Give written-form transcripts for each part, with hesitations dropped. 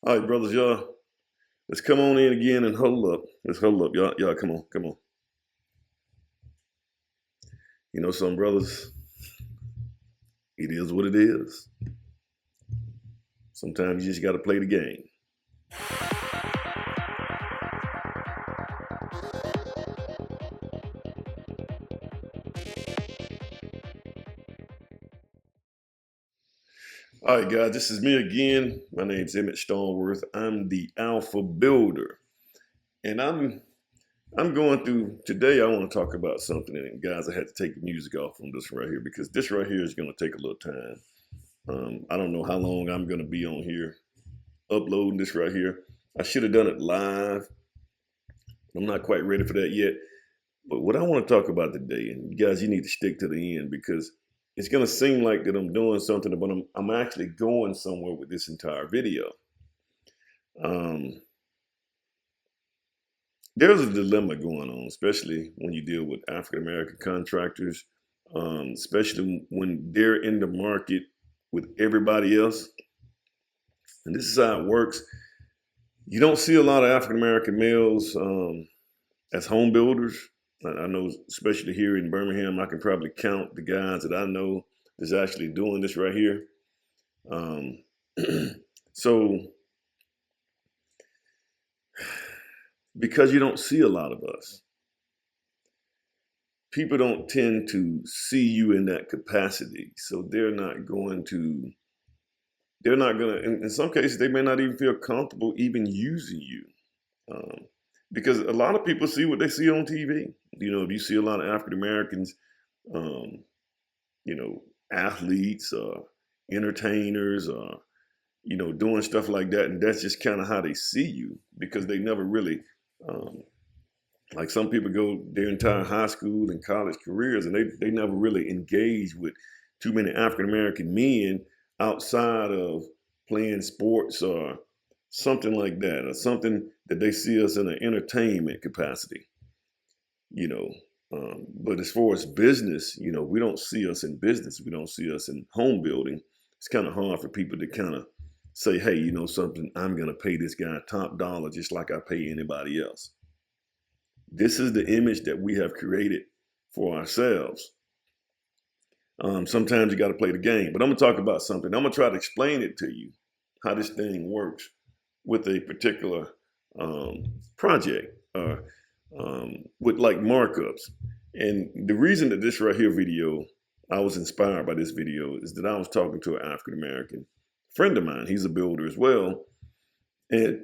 All right, brothers, y'all. Let's come on in again and huddle up. Let's huddle up, y'all. Y'all, come on, come on. You know, some brothers, it is what it is. Sometimes you just got to play the game. All right, guys, this is me again. My name's Emmett Stallworth. I'm the Alpha Builder, and I'm going through today. I want to talk about something, and guys, I had to take the music off on this right here because this right here is going to take a little time. I don't know how long I'm going to be on here uploading this right here. I should have done it live. I'm not quite ready for that yet. But what I want to talk about today, and you guys, you need to stick to the end because it's going to seem like that I'm doing something, but I'm actually going somewhere with this entire video. There's a dilemma going on, especially when you deal with African American contractors, especially when they're in the market with everybody else. And this is how it works. You don't see a lot of African American males as home builders. I know, especially here in Birmingham, I can probably count the guys that I know that's actually doing this right here. So, because you don't see a lot of us, people don't tend to see you in that capacity. So they're not going to, in some cases, they may not even feel comfortable even using you. Because a lot of people see what they see on TV. You know, if you see a lot of African Americans, you know, athletes, entertainers, doing stuff like that, and that's just kind of how they see you because they never really, like some people go their entire high school and college careers, and they never really engage with too many African American men outside of playing sports or something like that, or something that they see us in an entertainment capacity, But as far as business, we don't see us in business. We don't see us in home building. It's kind of hard for people to kind of say, hey, something, I'm going to pay this guy top dollar just like I pay anybody else. This is the image that we have created for ourselves. Sometimes you got to play the game, but I'm going to talk about something. I'm going to try to explain it to you, how this thing works with a particular project with like markups. And the reason that this right here video, I was inspired by this video, is that I was talking to an African-American friend of mine. He's a builder as well. And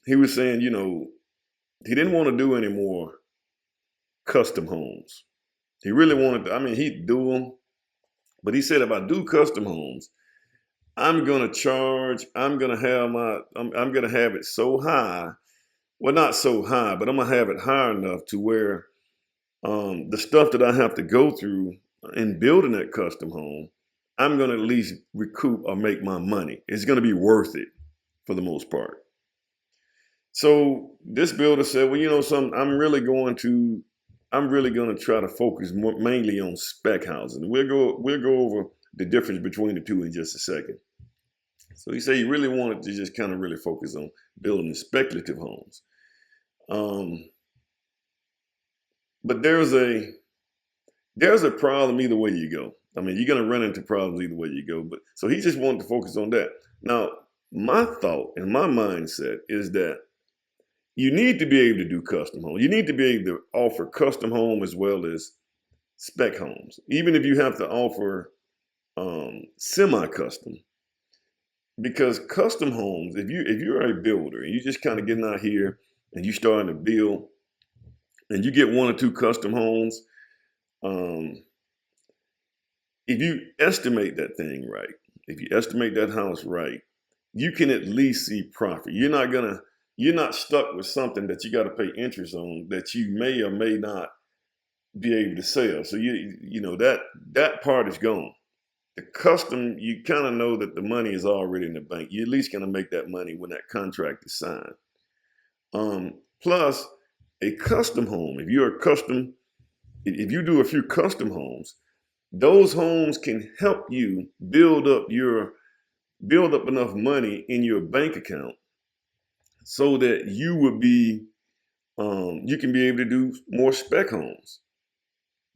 he was saying, he didn't want to do any more custom homes. He really wanted to, he'd do them, but he said, if I do custom homes, I'm going to charge, I'm going to have it so high. Well, not so high, but I'm going to have it high enough to where the stuff that I have to go through in building that custom home, I'm going to at least recoup or make my money. It's going to be worth it for the most part. So this builder said, well, I'm really going to try to focus mainly on spec housing. We'll go over the difference between the two in just a second. So he said he really wanted to just kind of really focus on building speculative homes. But there's a problem either way you go. You're going to run into problems either way you go. But so he just wanted to focus on that. Now, my thought and my mindset is that you need to be able to do custom home. You need to be able to offer custom home as well as spec homes, even if you have to offer semi-custom. Because custom homes, if you're a builder and you're just kind of getting out here and you starting to build, and you get one or two custom homes, if you estimate that thing right, if you estimate that house right, you can at least see profit. You're not stuck with something that you got to pay interest on that you may or may not be able to sell. So that part is gone. The custom, you kind of know that the money is already in the bank. You're at least going to make that money when that contract is signed. Plus, a custom home, if you do a few custom homes, those homes can help you build up enough money in your bank account so that you would be, you can be able to do more spec homes.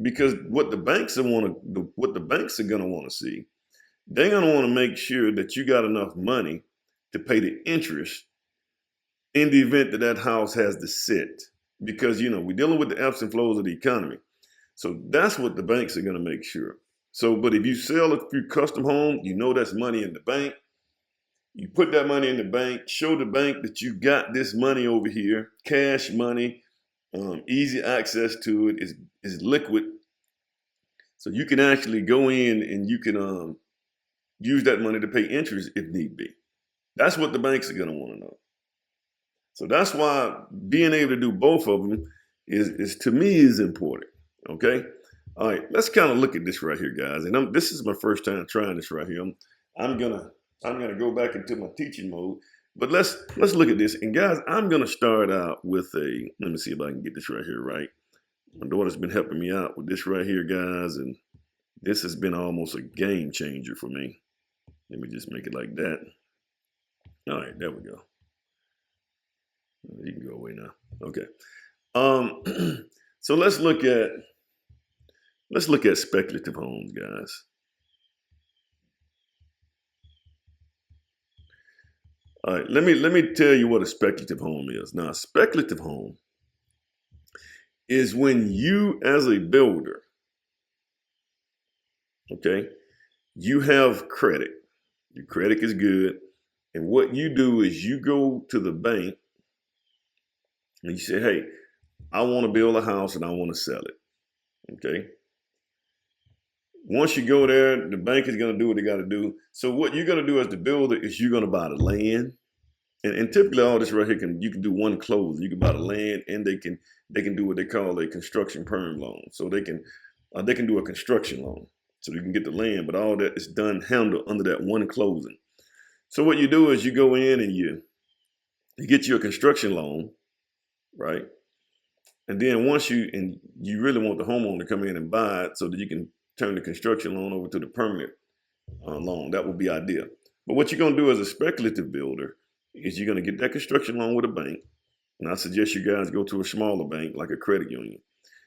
Because what the banks are what the banks are gonna want to see, they're gonna want to make sure that you got enough money to pay the interest in the event that that house has to sit. Because we're dealing with the ebbs and flows of the economy. So that's what the banks are gonna make sure. So, but if you sell a few custom homes, that's money in the bank. You put that money in the bank, show the bank that you got this money over here, cash money, easy access to it, is liquid. So you can actually go in and you can use that money to pay interest if need be. That's what the banks are going to want to know. So that's why being able to do both of them is to me is important. Okay. All right. Let's kind of look at this right here, guys. And this is my first time trying this right here. I'm gonna go back into my teaching mode. But let's look at this. And guys, I'm gonna start out with let me see if I can get this right here right. My daughter's been helping me out with this right here, guys, and this has been almost a game changer for me. Let me just make it like that. All right, there we go. You can go away now. Okay. So let's look at speculative homes, guys. All right, let me tell you what a speculative home is. Now, a speculative home is when you, as a builder, okay, you have credit. Your credit is good, and what you do is you go to the bank and you say, "Hey, I want to build a house and I want to sell it." Okay. Once you go there, the bank is going to do what they got to do. So what you're going to do as the builder is you're going to buy the land. And typically all this right here you can do one close. You can buy the land and they can do what they call a construction perm loan. So they can do a construction loan. So you can get the land, but all that is done, handled under that one closing. So what you do is you go in and you get your construction loan, right? And then once you really want the homeowner to come in and buy it so that you can turn the construction loan over to the permanent loan, that would be ideal. But what you're going to do as a speculative builder is you're going to get that construction loan with a bank. And I suggest you guys go to a smaller bank like a credit union.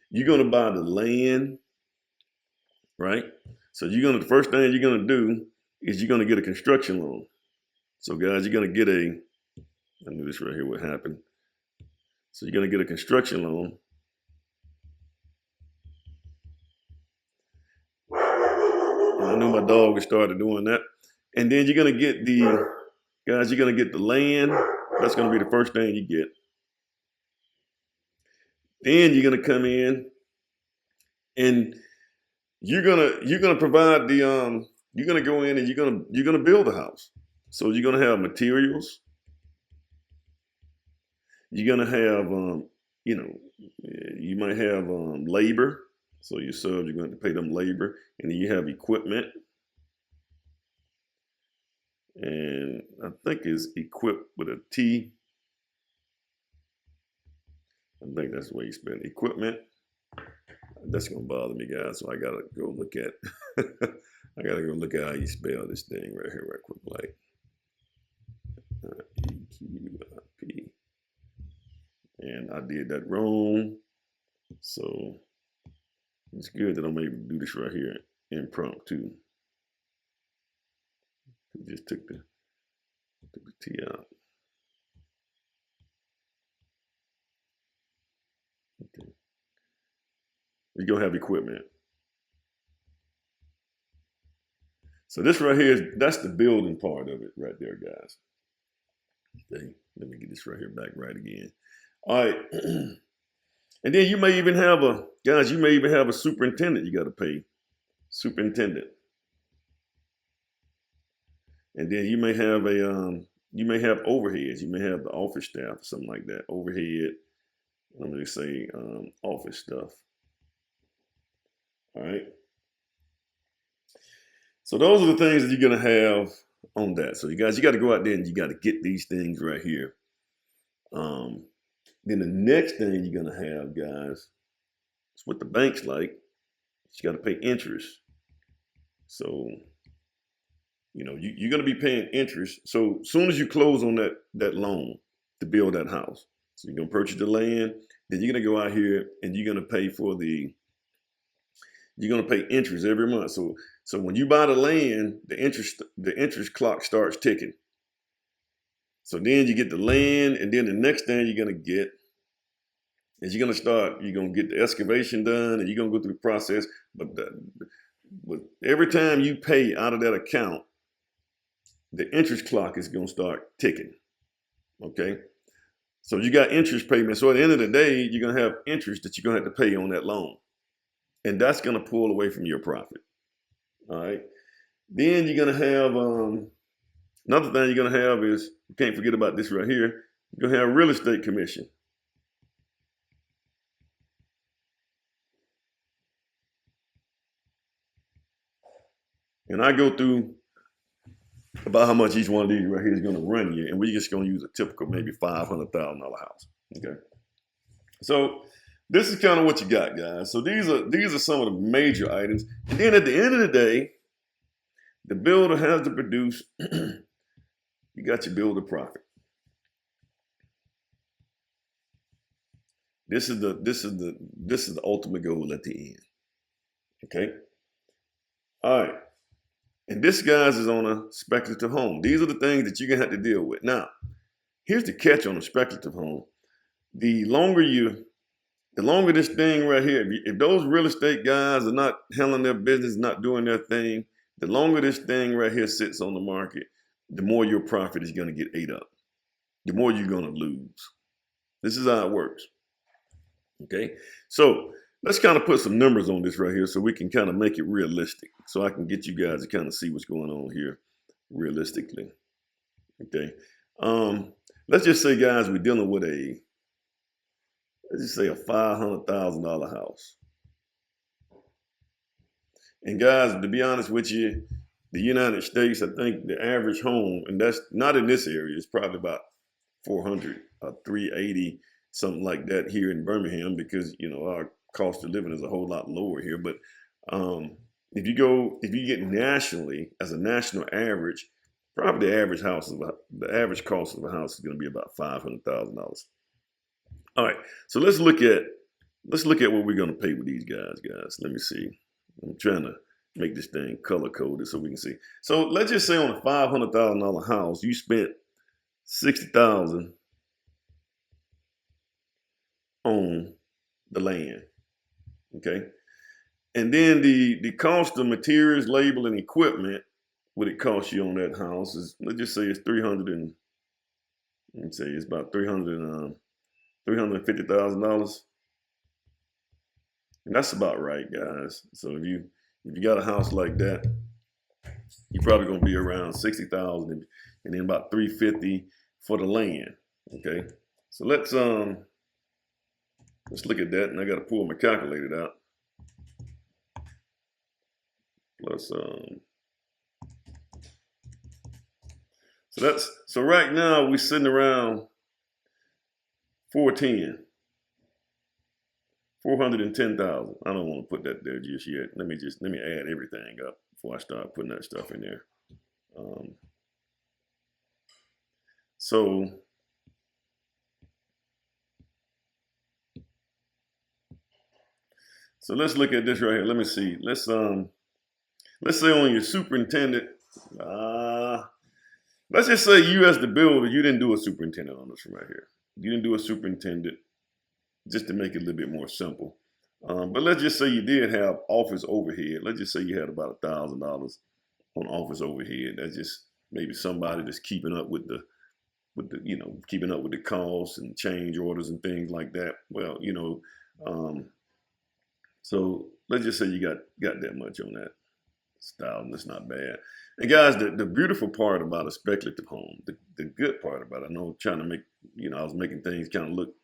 You're going to buy the land, right? So the first thing you're going to do is you're going to get a construction loan. So guys, you're going to get let me do this right here, what happened. So you're going to get a construction loan. And I knew my dog had started doing that. And then you're going to get you're going to get the land. That's going to be the first thing you get. Then you're going to come in and you're going to provide you're going to go in and you're going to build a house. So you're going to have materials. You're going to have, you might have labor. So your subs, you're going to pay them labor. And then you have equipment. And I think it's equipped with a T. I think that's the way you spell it. Equipment. That's going to bother me, guys. So I got to go look at, I got to go look at how you spell this thing right here, right quick, like EQIP. And I did that wrong. So it's good that I'm able to do this right here impromptu. Just took the T out. Okay. You're gonna have equipment. So this right here that's the building part of it right there, guys. Okay, let me get this right here back right again. All right. And then you may even have a superintendent you got to pay. Superintendent. And then you may have overheads. You may have the office staff or something like that. Overhead. Let me just say office stuff. All right. So those are the things that you're gonna have on that. So you guys, you got to go out there and you got to get these things right here. Then the next thing you're gonna have, guys, is what the bank's like. You got to pay interest. So you're going to be paying interest. So as soon as you close on that loan, to build that house. So you're gonna purchase the land, then you're gonna go out here and you're gonna pay interest every month. So when you buy the land, the interest clock starts ticking. So then you get the land, and then the next thing you're gonna get is you're gonna get the excavation done, and you're gonna go through the process. But every time you pay out of that account, the interest clock is gonna start ticking. Okay. So you got interest payments. So at the end of the day, you're gonna have interest that you're gonna have to pay on that loan. And that's gonna pull away from your profit. All right. Then you're gonna have another thing you're gonna have is, you can't forget about this right here, you're gonna have real estate commission. And I go through about how much each one of these right here is gonna run you, and we're just gonna use a typical maybe $500,000 house. Okay. So this is kind of what you got, guys. So these are some of the major items. And then at the end of the day, the builder has to produce, you got your builder profit. This is the ultimate goal at the end. Okay. All right. And this, guys, is on a speculative home. These are the things that you're gonna have to deal with. Now, here's the catch on a speculative home. The longer this thing right here, if those real estate guys are not handling their business, not doing their thing, the longer this thing right here sits on the market, the more your profit is gonna get ate up. The more you're gonna lose. This is how it works. Okay, so let's kind of put some numbers on this right here so we can kind of make it realistic. So I can get you guys to kind of see what's going on here realistically. Okay, let's just say, guys, we're dealing with let's just say a $500,000 house. And guys, to be honest with you, the United States, I think the average home, and that's not in this area, it's probably about 400 or 380, something like that here in Birmingham, because our cost of living is a whole lot lower here. But if you get nationally, as a national average, probably the average cost of a house is going to be about $500,000. All right, so let's look at what we're going to pay with these guys. Let me see. I'm trying to make this thing color coded so we can see. So let's just say on a $500,000 house, you spent $60,000 on the land. Okay, and then the cost of materials, labor, and equipment, what it costs you on that house is, let's just say it's it's about $350,000, and that's about right, guys. So if you got a house like that, you're probably gonna be around 60,000, and then about 350 for the land. Okay, so let's look at that, and I got to pull my calculator out. Plus, so right now we're sitting around 410,000. I don't want to put that there just yet. Let me add everything up before I start putting that stuff in there. So let's look at this right here. Let me see. Let's say on your superintendent, let's just say you as the builder, you didn't do a superintendent on this right here. You didn't do a superintendent, just to make it a little bit more simple. But let's just say you did have office overhead. Let's just say you had about $1,000 on office overhead. That's just maybe somebody that's keeping up with the costs and change orders and things like that. Well, so let's just say you got that much on that style, and that's not bad. And guys, the beautiful part about a speculative home, the good part about it, I know I'm trying to make, I was making things kind of look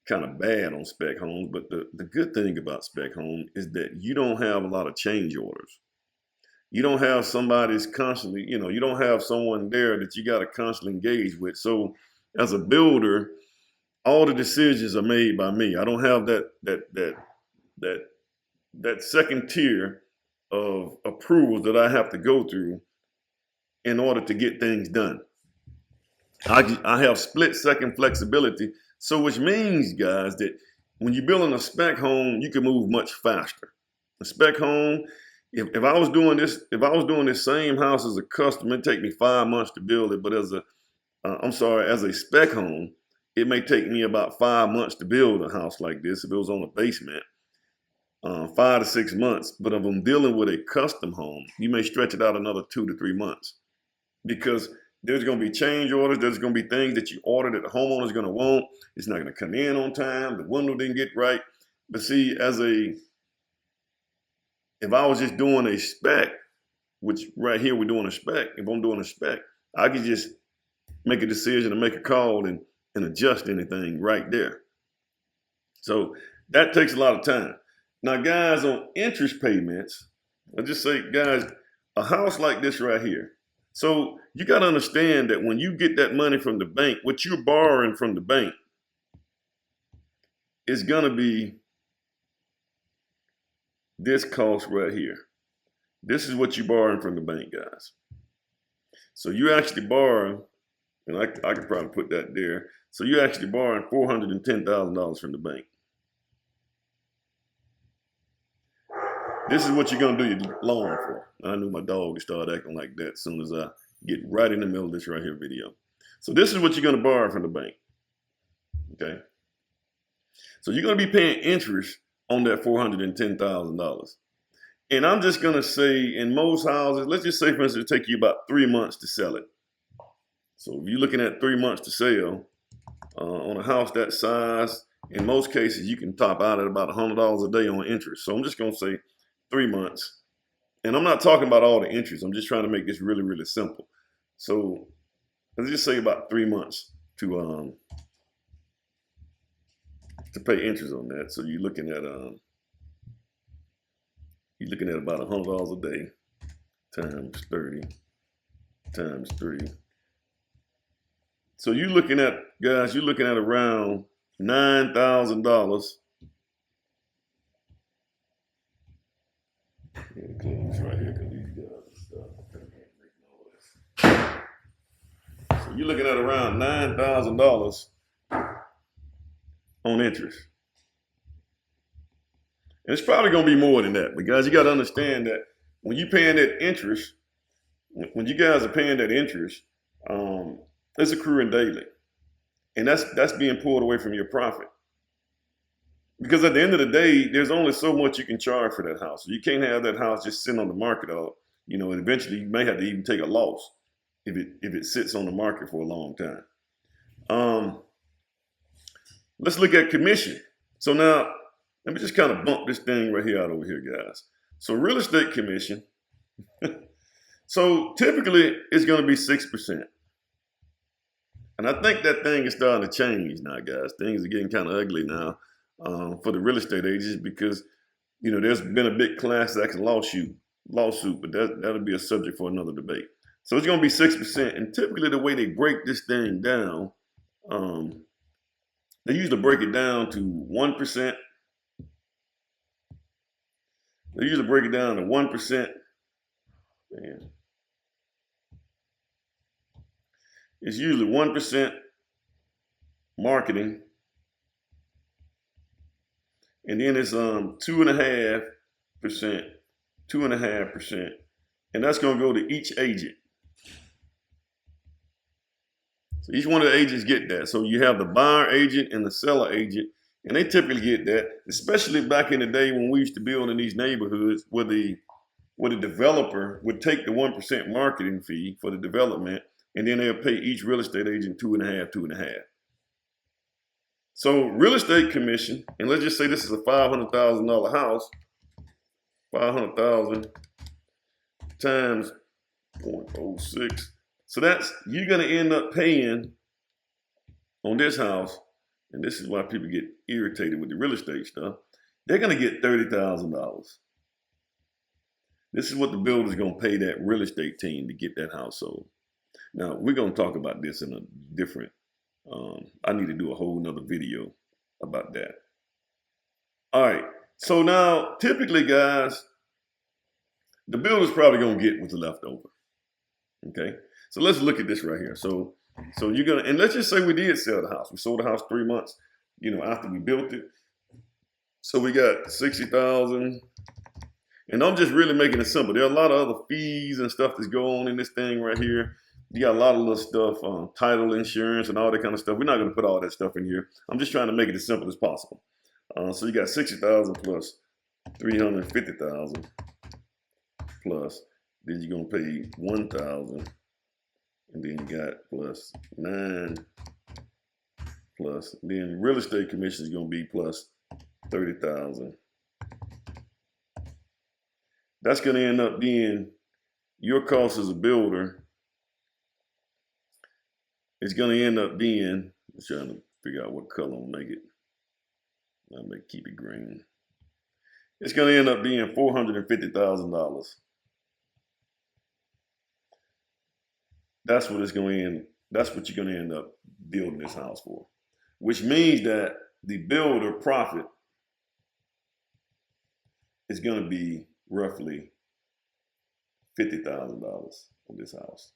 kind of bad on spec homes, but the good thing about spec home is that you don't have a lot of change orders. You don't have somebody's constantly, you don't have someone there that you got to constantly engage with. So as a builder, all the decisions are made by me. I don't have that second tier of approvals that I have to go through in order to get things done. I have split second flexibility. So which means, guys, that when you're building a spec home, you can move much faster. A spec home, if I was doing this same house as a custom, it'd take me 5 months to build it. But as a spec home, it may take me about 5 months to build a house like this if it was on a basement. 5 to 6 months. But if I'm dealing with a custom home, you may stretch it out another 2 to 3 months because there's going to be change orders. There's going to be things that you order that the homeowner's going to want. It's not going to come in on time. The window didn't get right. But see, if I was just doing a spec, which right here we're doing a spec, if I'm doing a spec, I could just make a decision and make a call and adjust anything right there. So that takes a lot of time. Now, guys, on interest payments, I just say, guys, a house like this right here. So you got to understand that when you get that money from the bank, what you're borrowing from the bank is going to be this cost right here. This is what you're borrowing from the bank, guys. So you actually borrow, and I could probably put that there. So you're actually borrowing $410,000 from the bank. This is what you're going to do your loan for. I knew my dog would start acting like that as soon as I get right in the middle of this right here video. So this is what you're going to borrow from the bank. Okay. So you're going to be paying interest on that $410,000. And I'm just going to say in most houses, let's just say, for instance, it take you about 3 months to sell it. So if you're looking at 3 months to sell on a house that size, in most cases, you can top out at about $100 a day on interest. So I'm just going to say 3 months. And I'm not talking about all the interest. I'm just trying to make this really, really simple. So let's just say about 3 months to pay interest on that. So you're looking at about $100 a day times 30 times 3. So you're looking at, guys, around $9,000. Close right here because these guys so you're looking at around $9,000 on interest. And it's probably going to be more than that, but guys, you got to understand that when you're paying that interest, when you guys are paying that interest, it's accruing daily. And that's being pulled away from your profit. Because at the end of the day, there's only so much you can charge for that house. So you can't have that house just sitting on the market, and eventually you may have to even take a loss if it sits on the market for a long time. Let's look at commission. So now, let me just kind of bump this thing right here out over here, guys. So real estate commission. So typically it's going to be 6%. And I think that thing is starting to change now, guys. Things are getting kind of ugly now for the real estate agents because, there's been a big class action lawsuit, but that'll be a subject for another debate. So it's going to be 6%. And typically the way they break this thing down, they usually break it down to 1%. They usually break it down to 1%. Man. It's usually 1% marketing. And then it's 2.5%, 2.5%. And that's going to go to each agent. So each one of the agents get that. So you have the buyer agent and the seller agent. And they typically get that, especially back in the day when we used to build in these neighborhoods where the developer would take the 1% marketing fee for the development, and then they'll pay each real estate agent 2.5%, 2.5%. So real estate commission, and let's just say this is a $500,000 house, 500,000 times 0.06. So you're gonna end up paying on this house, and this is why people get irritated with the real estate stuff, they're going to get $30,000. This is what the builder's going to pay that real estate team to get that house sold. Now, we're going to talk about this in a different, I need to do a whole nother video about that. All right, so now, typically, guys, the builder's probably going to get what's left over, okay? So let's look at this right here. So So you're gonna, and let's just say we did sell the house. We sold the house 3 months, after we built it. So we got 60,000. And I'm just really making it simple. There are a lot of other fees and stuff that's going on in this thing right here. You got a lot of little stuff, title insurance and all that kind of stuff. We're not going to put all that stuff in here. I'm just trying to make it as simple as possible. So you got 60,000 plus 350,000 plus. Then you're going to pay 1,000, and then you got plus 9 plus. Then real estate commission is going to be plus 30,000. That's going to end up being your cost as a builder. It's going to end up being, I'm trying to figure out what color I'll make it. I'll keep it green. It's going to end up being $450,000. That's what it's going to end. That's what you're going to end up building this house for, which means that the builder profit is going to be roughly $50,000 on this house.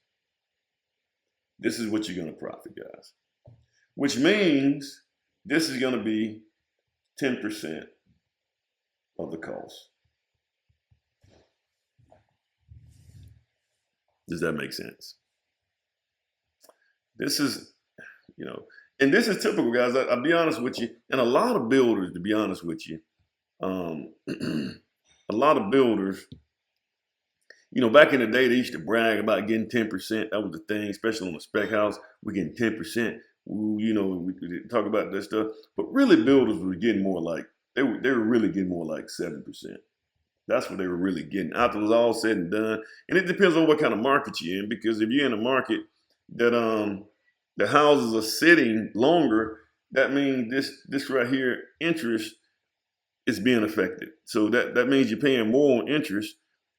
This is what you're going to profit, guys. Which means this is going to be 10% of the cost. Does that make sense? This is, and this is typical, guys. I'll be honest with you. And a lot of builders, to be honest with you, a lot of builders, back in the day, they used to brag about getting 10%. That was the thing, especially on the spec house. We're getting 10%. We talk about that stuff. But really, builders were getting more like, they were really getting more like 7%. That's what they were really getting after it was all said and done. And it depends on what kind of market you're in, because if you're in a market that the houses are sitting longer, that means this right here, interest, is being affected. So that means you're paying more on interest.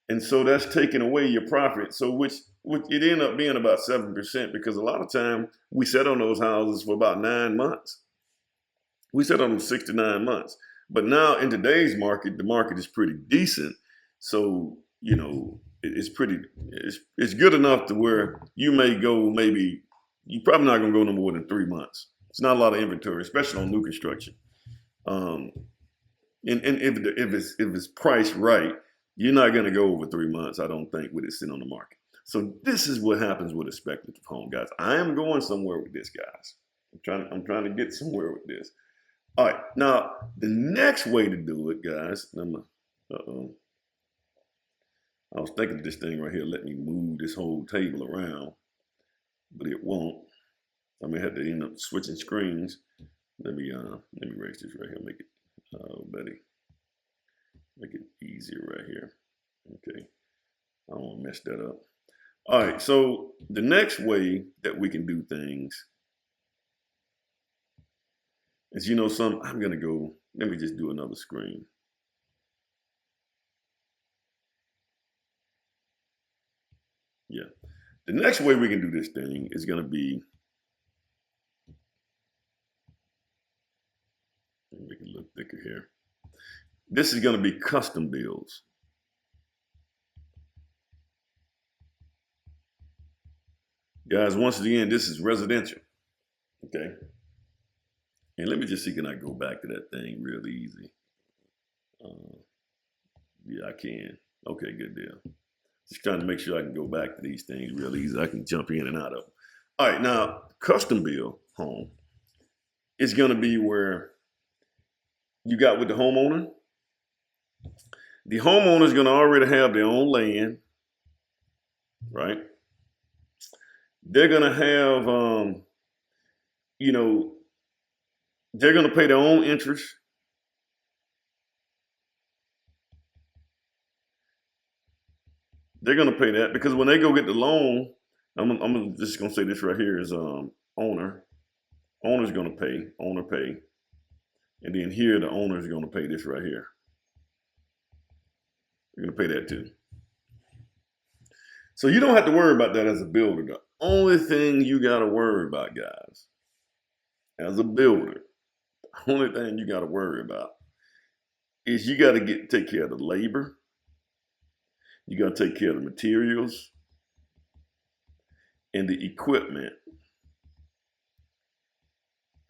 And so that's taking away your profit. So which it ended up being about 7%, because a lot of time we sat on those houses for about 9 months. We sat on them 6 to 9 months. But now in today's market, the market is pretty decent. So, it's good enough to where you may go, maybe, you're probably not gonna go no more than 3 months. It's not a lot of inventory, especially on new construction. And if it's priced right, you're not going to go over 3 months, I don't think, with it sitting on the market. So this is what happens with a speculative home, guys. I am going somewhere with this, guys. I'm trying to get somewhere with this. All right, now the next way to do it, guys. I was thinking of this thing right here. Let me move this whole table around, but it won't. I may have to end up switching screens. Let me erase this right here. Make it better. Make it easier right here. Okay. I don't want to mess that up. All right. So the next way that we can do things is, I'm going to go, let me just do another screen. Yeah. The next way we can do this thing is going to be, make it look thicker here. This is going to be custom builds. Guys, once again, this is residential. Okay. And let me just see, can I go back to that thing real easy? Yeah, I can. Okay, good deal. Just trying to make sure I can go back to these things real easy. I can jump in and out of them. All right, now, custom build home is going to be where you got with the homeowner. The homeowner is going to already have their own land, right? They're going to have, they're going to pay their own interest. They're going to pay that, because when they go get the loan, I'm just going to say this right here is owner. Owner's going to pay, owner pay. And then here, the owner is going to pay this right here. You're going to pay that too. So you don't have to worry about that as a builder. The only thing you got to worry about, guys, as a builder, the only thing you got to worry about is you got to take care of the labor. You got to take care of the materials and the equipment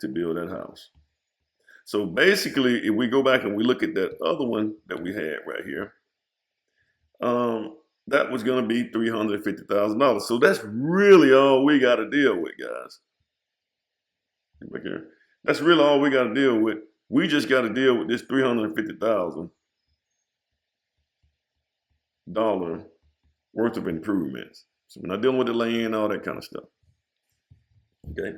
to build that house. So basically, if we go back and we look at that other one that we had right here, that was going to be $350,000. So that's really all we got to deal with, guys. Look here. That's really all we got to deal with. We just got to deal with this $350,000 worth of improvements. So we're not dealing with the land and all that kind of stuff. Okay.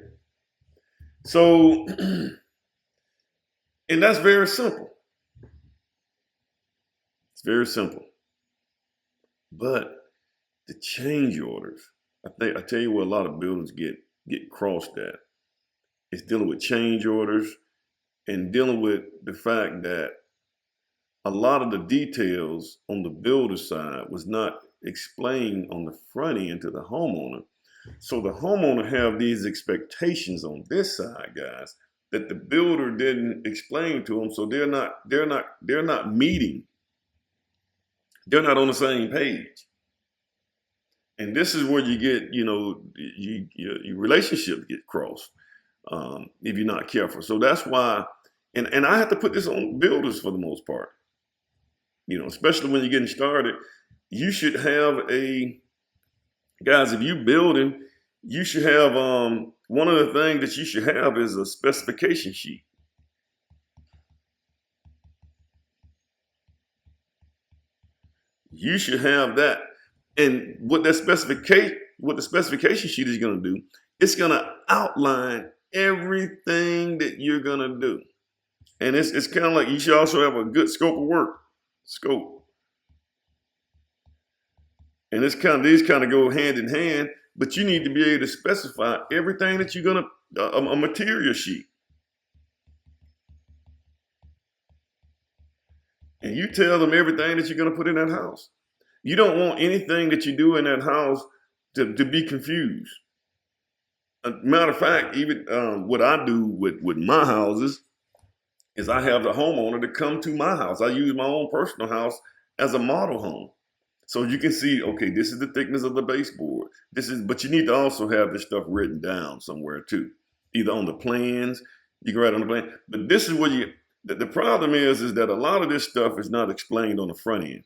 So, and that's very simple. It's very simple. But the change orders, I tell you what a lot of buildings get crossed at. It's dealing with change orders and dealing with the fact that a lot of the details on the builder side was not explained on the front end to the homeowner. So the homeowner have these expectations on this side, guys, that the builder didn't explain to them. So they're not meeting. They're not on the same page. And this is where you get, your relationships get crossed if you're not careful. So that's why, and I have to put this on builders for the most part. Especially when you're getting started, you should have guys, if you're building, you should have, one of the things that you should have is a specification sheet. You should have that. And what the specification sheet is going to do, it's going to outline everything that you're going to do. And it's kind of like you should also have a good scope of work. And these kind of go hand in hand, but you need to be able to specify everything that you're going to, a material sheet. And you tell them everything that you're going to put in that house. You don't want anything that you do in that house to be confused. Matter of fact, even what I do with my houses is I have the homeowner to come to my house. I use my own personal house as a model home. So you can see, okay, this is the thickness of the baseboard. But you need to also have this stuff written down somewhere too. Either on the plans, you can write on the plan. But this is what the problem is that a lot of this stuff is not explained on the front end.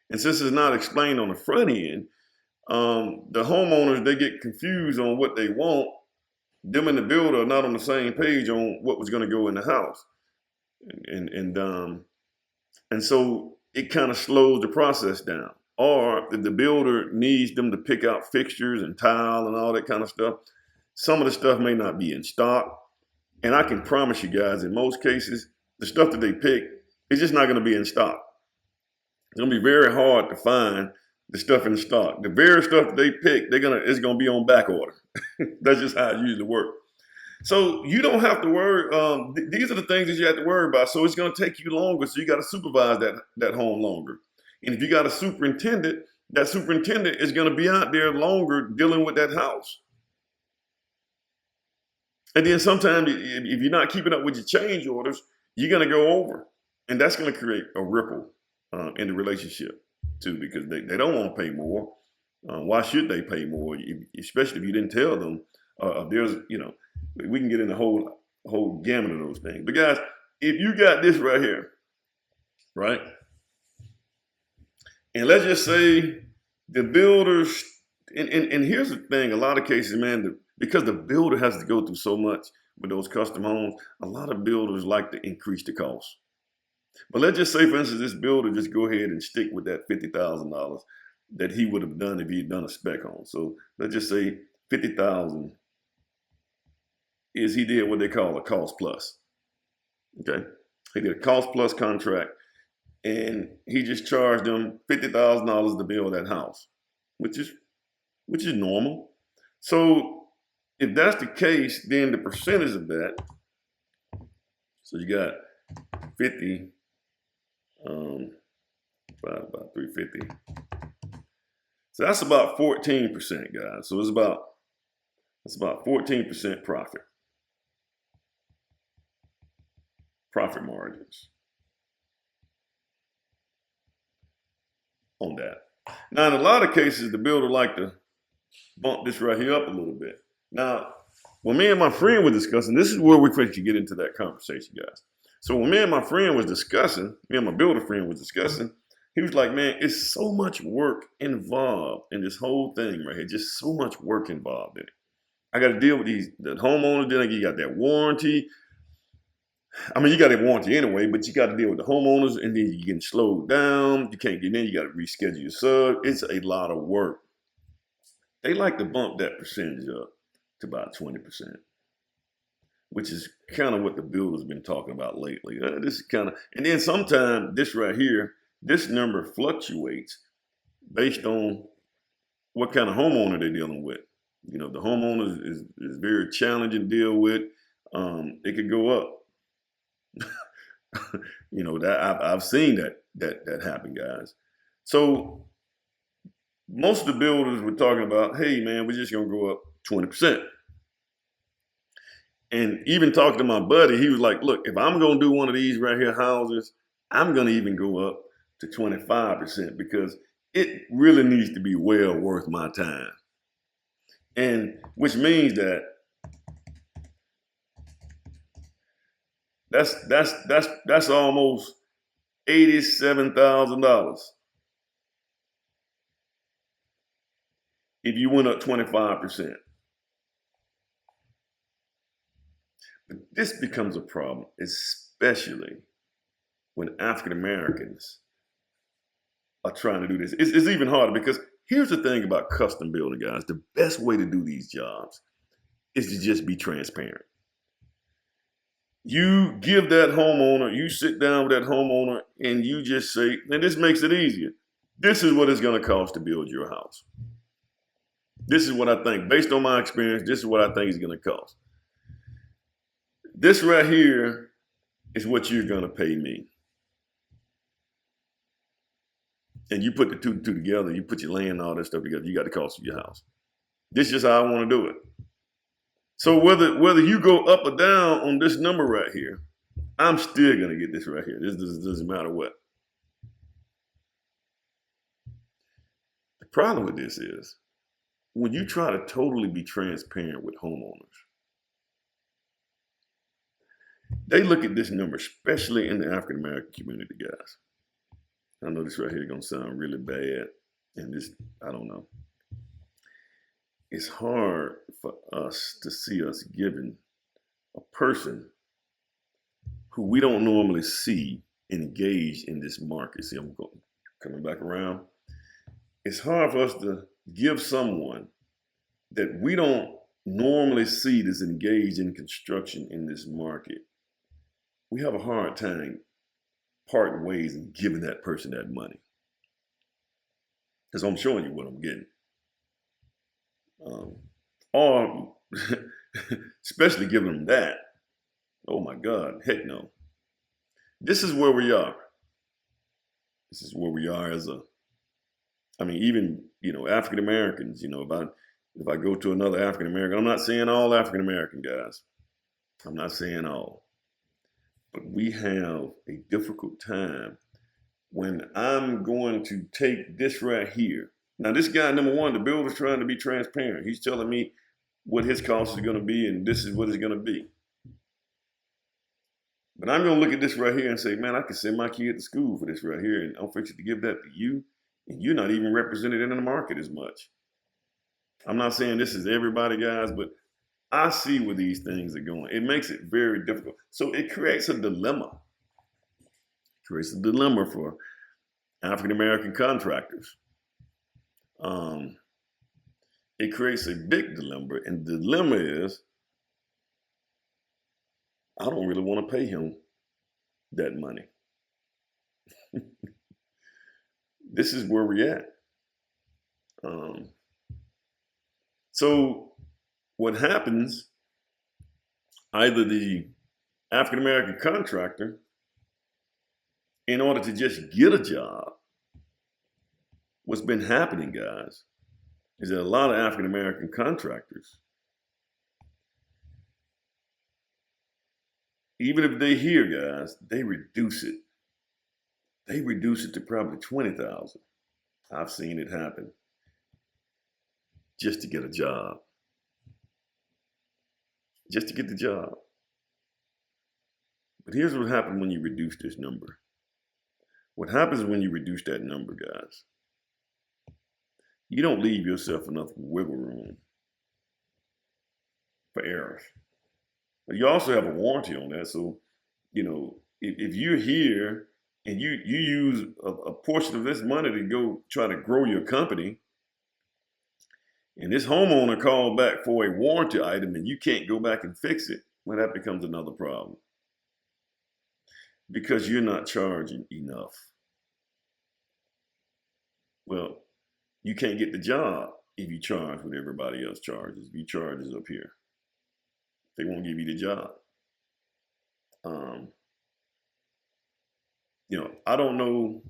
And since it's not explained on the front end, the homeowners, they get confused on what they want. Them and the builder are not on the same page on what was going to go in the house. And so it kind of slows the process down. Or if the builder needs them to pick out fixtures and tile and all that kind of stuff, some of the stuff may not be in stock. And I can promise you guys, in most cases, the stuff that they pick is just not going to be in stock. It's going to be very hard to find the stuff in stock. The very stuff that they pick, it's going to be on back order. That's just how it usually works. So you don't have to worry. These are the things that you have to worry about. So it's going to take you longer. So you got to supervise that home longer. And if you got a superintendent, that superintendent is going to be out there longer dealing with that house. And then sometimes if you're not keeping up with your change orders, you're going to go over. And that's going to create a ripple in the relationship too, because they don't want to pay more. Why should they pay more? Especially if you didn't tell them. We can get in the whole gamut of those things. But guys, if you got this right here, right? And let's just say the builders, and here's the thing, a lot of cases, man, because the builder has to go through so much with those custom homes, a lot of builders like to increase the cost. But let's just say, for instance, this builder just go ahead and stick with that $50,000 that he would have done if he had done a spec home. So let's just say $50,000 is he did what they call a cost plus. Okay, he did a cost plus contract, and he just charged them $50,000 to build that house, which is normal. So if that's the case, then the percentage of that. So you got 50. About 350. So that's about 14%, guys. So it's about 14% profit margins on that. Now, in a lot of cases, the builder like to bump this right here up a little bit. Now, when me and my friend were discussing, this is where we're going to get into that conversation, guys. So when me and my friend was discussing, me and my builder friend was discussing, he was like, man, it's so much work involved in this whole thing right here. Just so much work involved in it. I got to deal with the homeowners. Then you got that warranty. I mean, you got a warranty anyway, but you got to deal with the homeowners, and then you're getting slowed down. You can't get in. You got to reschedule your sub. It's a lot of work. They like to bump that percentage up to about 20%, which is kind of what the builder's been talking about lately. This is kind of, and then sometimes this right here, this number fluctuates based on what kind of homeowner they're dealing with. You know, the homeowner is very challenging to deal with. It could go up. You know, that I've seen that happen, guys. So most of the builders were talking about, hey man, we're just gonna go up 20%. And even talking to my buddy, he was like, look, if I'm gonna do one of these right here houses, I'm gonna even go up to 25% because it really needs to be well worth my time. And which means that's almost $87,000 if you went up 25%. But this becomes a problem, especially when African Americans are trying to do this. It's even harder because here's the thing about custom building, guys. The best way to do these jobs is to just be transparent. You give that homeowner, you sit down with that homeowner and you just say, and this makes it easier. This is what it's going to cost to build your house. This is what I think, based on my experience, this is what I think it's going to cost. This right here is what you're going to pay me. And you put the two together, you put your land and all that stuff together, you got the cost of your house. This is just how I want to do it. So whether you go up or down on this number right here, I'm still going to get this right here. This doesn't matter what. The problem with this is when you try to totally be transparent with homeowners, they look at this number, especially in the African American community, guys. I know this right here is going to sound really bad, and this, I don't know. It's hard for us to see us giving a person who we don't normally see engaged in this market. See, I'm coming back around. It's hard for us to give someone that we don't normally see that's engaged in construction in this market. We have a hard time parting ways and giving that person that money. Because I'm showing you what I'm getting. Or especially giving them that. Oh my God, heck no. This is where we are. This is where we are as even, African Americans, if I go to another African American, I'm not saying all African American guys. I'm not saying all. But we have a difficult time when I'm going to take this right here. Now, this guy, number one, the builder's trying to be transparent. He's telling me what his cost is going to be, and this is what it's going to be. But I'm going to look at this right here and say, man, I can send my kid to school for this right here, and I'm fixing to give that to you, and you're not even represented in the market as much. I'm not saying this is everybody, guys, but I see where these things are going. It makes it very difficult. So it creates a dilemma. It creates a dilemma for African American contractors. It creates a big dilemma, and the dilemma is, I don't really want to pay him that money. This is where we're at. So what happens, either the African American contractor, in order to just get a job, what's been happening, guys, is that a lot of African American contractors, even if they hear, guys, they reduce it. They reduce it to probably 20,000. I've seen it happen just to get a job. just to get the job. But here's what happens when you reduce this number. What happens when you reduce that number, guys? You don't leave yourself enough wiggle room for errors. But you also have a warranty on that. So, if you're here and you use a portion of this money to go try to grow your company, and this homeowner called back for a warranty item and you can't go back and fix it, well, that becomes another problem. Because you're not charging enough. Well, you can't get the job if you charge what everybody else charges. If you charge up here, they won't give you the job. I don't know,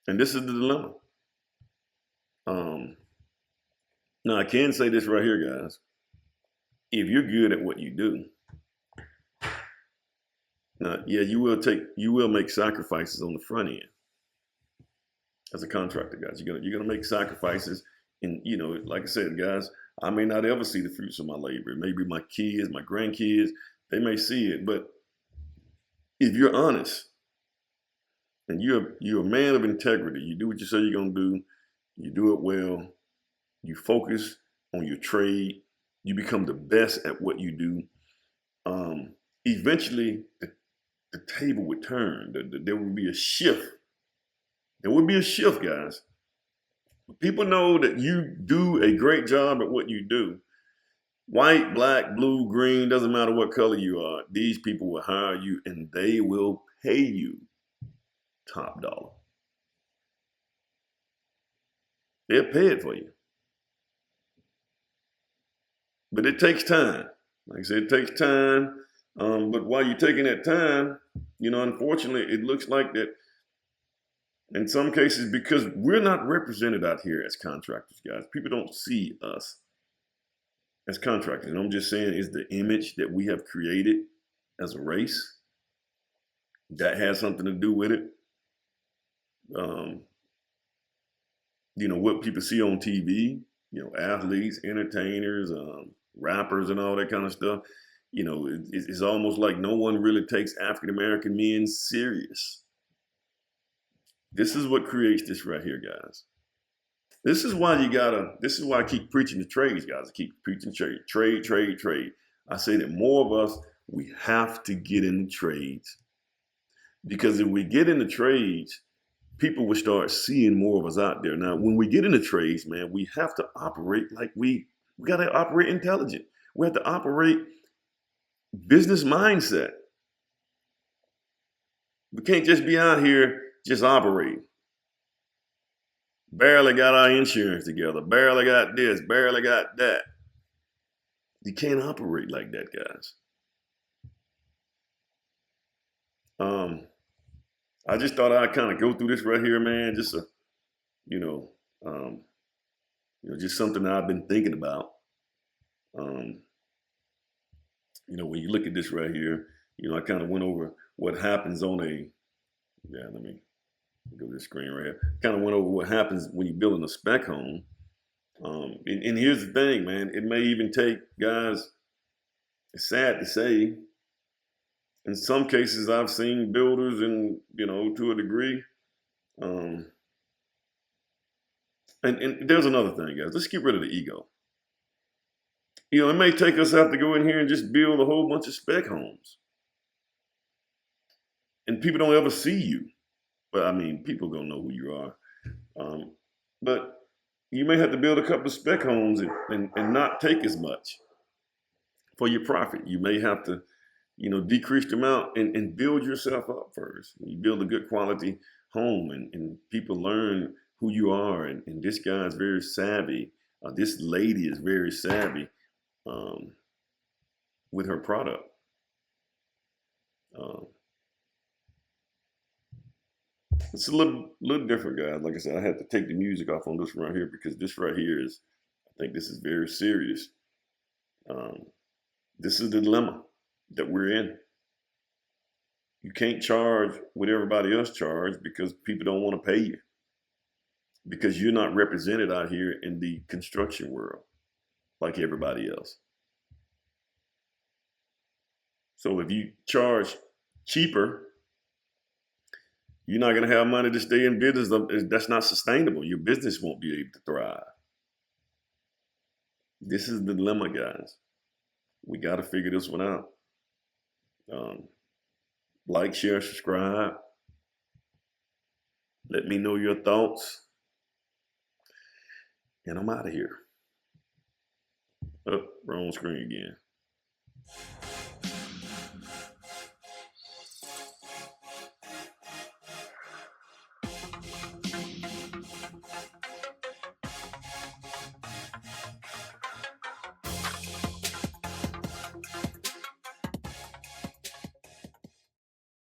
and this is the dilemma. Now I can say this right here, guys. If you're good at what you do, now, yeah, you will make sacrifices on the front end. As a contractor, guys, you're gonna make sacrifices, and like I said, guys, I may not ever see the fruits of my labor. Maybe my kids, my grandkids, they may see it. But if you're honest and you're a man of integrity, you do what you say you're gonna do, you do it well, you focus on your trade, you become the best at what you do. Eventually, the table would turn. There would be a shift. There would be a shift, guys. People know that you do a great job at what you do. White, black, blue, green, doesn't matter what color you are. These people will hire you and they will pay you top dollar. They'll pay it for you. But it takes time. Like I said, it takes time. But while you're taking that time, unfortunately, it looks like that in some cases, because we're not represented out here as contractors, guys. People don't see us as contractors. And I'm just saying is the image that we have created as a race. That has something to do with it. What people see on TV, athletes, entertainers, rappers and all that kind of stuff. It's almost like no one really takes African-American men serious. This is what creates this right here, guys. This is why I keep preaching the trades, guys. I keep preaching trade. I say that more of us, we have to get in the trades. Because if we get in the trades, people will start seeing more of us out there. Now, when we get in the trades, man, we have to operate like we got to operate intelligent. We have to operate business mindset. We can't just be out here just operating. Barely got our insurance together. Barely got this. Barely got that. You can't operate like that, guys. I just thought I'd kind of go through this right here, man. Just just something I've been thinking about. When you look at this right here, I kind of went over what happens on let me go to the screen right here. Kind of went over what happens when you're building a spec home. And here's the thing, man. It may even take, guys, it's sad to say, in some cases I've seen builders and, to a degree. And there's another thing, guys. Let's get rid of the ego. It may take us have to go in here and just build a whole bunch of spec homes. And people don't ever see you. But people gonna know who you are. But you may have to build a couple of spec homes and not take as much for your profit. You may have to, decrease the amount and build yourself up first. You build a good quality home and people learn who you are. And this guy is very savvy. This lady is very savvy with her product. It's a little different, guys. Like I said, I had to take the music off on this right here because this right here is, I think this is very serious. This is the dilemma that we're in. You can't charge what everybody else charges because people don't want to pay you. Because you're not represented out here in the construction world like everybody else. So if you charge cheaper, you're not going to have money to stay in business. That's not sustainable. Your business won't be able to thrive. This is the dilemma, guys. We got to figure this one out. Like, share, subscribe. Let me know your thoughts. And I'm out of here. Oh, wrong screen again.